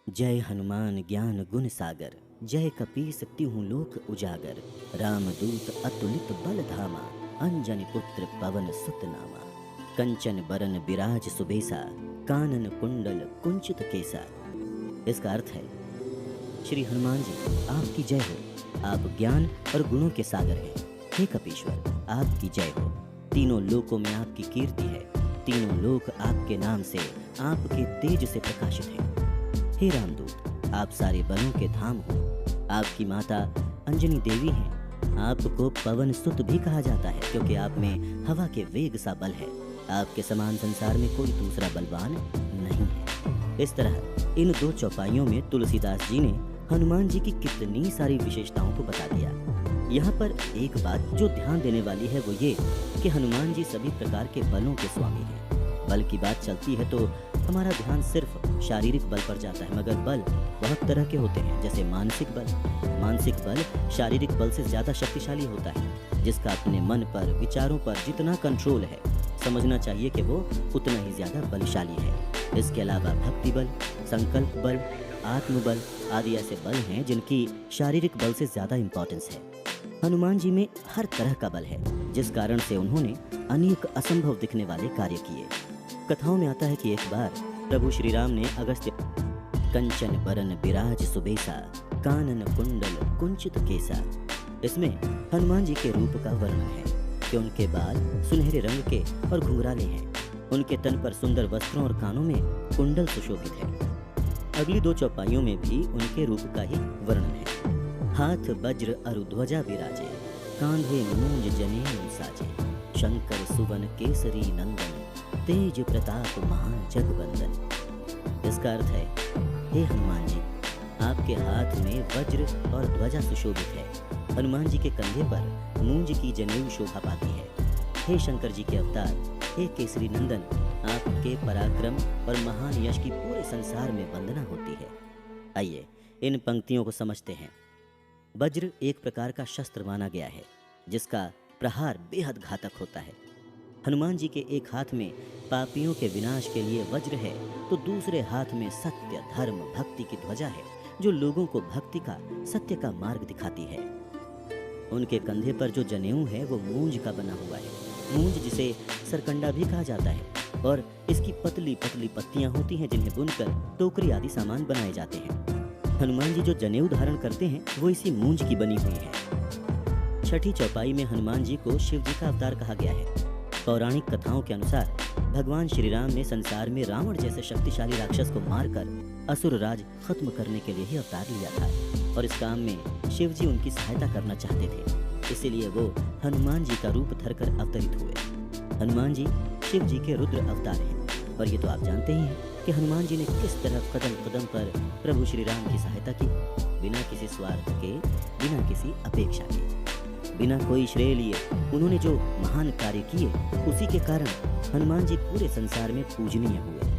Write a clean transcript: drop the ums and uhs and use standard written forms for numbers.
जय हनुमान ज्ञान गुण सागर, जय कपीस तिहुँ लोक उजागर। रामदूत अतुलित बल धामा, अंजनी पुत्र पवन सुत नामा। कंचन बरन बिराज सुबेसा, कानन कुंडल कुंचित केसा। इसका अर्थ है, श्री हनुमान जी आपकी जय हो। आप ज्ञान और गुणों के सागर हैं। हे कपीश्वर, आपकी जय हो। तीनों लोकों में आपकी कीर्ति है। तीनों लोक आपके नाम से, आपके तेज से प्रकाशित हैं। हे रामदूत, आप सारे बलों के धाम हो। आपकी माता अंजनी देवी हैं। आपको पवन सुत भी कहा जाता है, क्योंकि आप में हवा के वेग सा बल है। आपके समान संसार में कोई दूसरा बलवान नहीं है। इस तरह इन दो चौपाइयों में तुलसीदास जी ने हनुमान जी की कितनी सारी विशेषताओं को बता दिया। यहाँ पर एक बात जो ध्यान देने वाली है वो ये कि हनुमान जी सभी प्रकार के बलों के स्वामी हैं। बल की बात चलती है तो हमारा ध्यान सिर्फ शारीरिक बल पर जाता है, मगर बल बहुत तरह के होते हैं। जैसे मानसिक बल। मानसिक बल शारीरिक बल से ज़्यादा शक्तिशाली होता है। जिसका अपने मन पर, विचारों पर जितना कंट्रोल है, समझना चाहिए कि वो उतना ही ज़्यादा बलशाली है। इसके अलावा भक्ति बल, संकल्प बल, आत्मबल आदि ऐसे बल हैं जिनकी शारीरिक बल से ज़्यादा इम्पोर्टेंस है। हनुमान जी में हर तरह का बल है, जिस कारण से उन्होंने अनेक असंभव दिखने वाले कार्य किए। कथाओं में आता है कि एक बार प्रभु श्री राम ने अगस्त्य कंचन बरन बिराज सुबेसा, कानन कुंडल कुंचित केसा। इसमें हनुमान जी के रूप का वर्णन है कि उनके बाल सुनहरे रंग के और घुंघराले हैं। उनके तन पर सुंदर वस्त्रों और कानों में कुंडल सुशोभित है। अगली दो चौपाइयों में भी उनके रूप का ही वर्णन है। हाथ वज्र अरु ध्वजा विराजे, कांधे मूंज जनेऊ साजे। शंकर सुवन केसरी नंदन, तेज प्रताप महान जगवंदन। इसका अर्थ है, हे हनुमान जी, आपके हाथ में वज्र और ध्वजा सुशोभित है। हनुमान जी के कंधे पर मूंज की जनेऊ शोभा पाती है। हे शंकर जी के अवतार, हे केसरी नंदन, आपके पराक्रम और महान यश की पूरे संसार में वंदना होती है। आइए इन पंक्तियों को समझते हैं। वज्र एक प्रकार का शस्त्र माना गया है, जिसका प्रहार बेहद घातक होता है। हनुमान जी के एक हाथ में पापियों के विनाश के लिए वज्र है, तो दूसरे हाथ में सत्य, धर्म, भक्ति की ध्वजा है, जो लोगों को भक्ति का, सत्य का मार्ग दिखाती है। उनके कंधे पर जो जनेऊ है वो मूंज का बना हुआ है। मूंज जिसे सरकंडा भी कहा जाता है, और इसकी पतली पतली पत्तियां होती हैं, जिन्हें बुनकर टोकरी आदि सामान बनाए जाते हैं। हनुमान जी जो जनेऊ धारण करते हैं वो इसी मूंज की बनी हुई है। छठी चौपाई में हनुमान जी को शिव जी का अवतार कहा गया है। पौराणिक कथाओं के अनुसार भगवान श्री राम ने संसार में रावण जैसे शक्तिशाली राक्षस को मारकर असुर राज खत्म करने के लिए ही अवतार लिया था, और इस काम में शिव जी उनकी सहायता करना चाहते थे। इसीलिए वो हनुमान जी का रूप धरकर अवतरित हुए। हनुमान जी शिव जी के रुद्र अवतार हैं, और ये तो आप जानते ही हैं कि हनुमान जी ने किस तरह कदम कदम पर प्रभु श्री राम की सहायता की, बिना किसी स्वार्थ के, बिना किसी अपेक्षा के, बिना कोई श्रेय लिए उन्होंने जो महान कार्य किए, उसी के कारण हनुमान जी पूरे संसार में पूजनीय हुए।